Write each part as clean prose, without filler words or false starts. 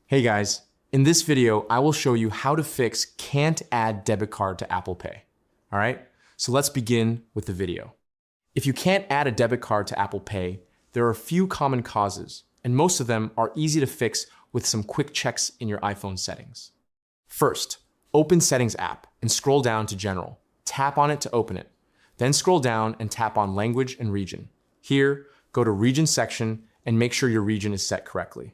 Hey guys, in this video, I will show you how to fix can't add debit card to Apple Pay. All right, so let's begin with the video. If you can't add a debit card to Apple Pay, there are a few common causes, and most of them are easy to fix with some quick checks in your iPhone settings. First, open Settings app and scroll down to General. Tap on it to open it. Then scroll down and tap on Language and Region. Here, go to Region section and make sure your region is set correctly.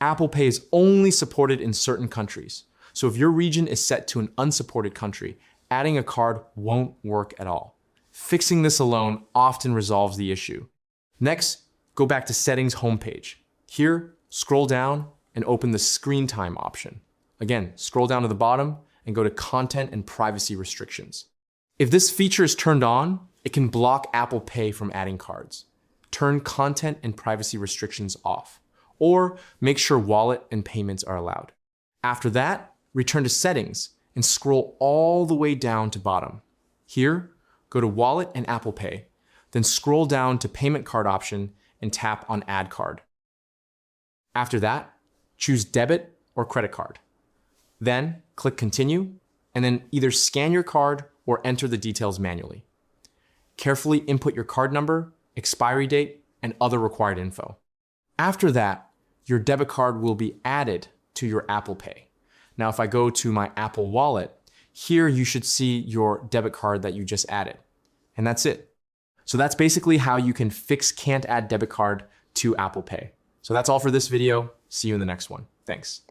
Apple Pay is only supported in certain countries, so if your region is set to an unsupported country, adding a card won't work at all. Fixing this alone often resolves the issue. Next, go back to Settings homepage. Here, scroll down and open the Screen Time option. Again, scroll down to the bottom and go to Content and Privacy Restrictions. If this feature is turned on, it can block Apple Pay from adding cards. Turn Content and Privacy Restrictions off, or make sure wallet and payments are allowed. After that, return to Settings and scroll all the way down to bottom. Here, go to Wallet and Apple Pay, then scroll down to Payment Card option and tap on Add Card. After that, choose Debit or Credit Card. Then click Continue, and then either scan your card or enter the details manually. Carefully input your card number, expiry date, and other required info. After that, your debit card will be added to your Apple Pay. Now, if I go to my Apple Wallet, here you should see your debit card that you just added. And that's it. So that's basically how you can fix can't add debit card to Apple Pay. So that's all for this video. See you in the next one. Thanks.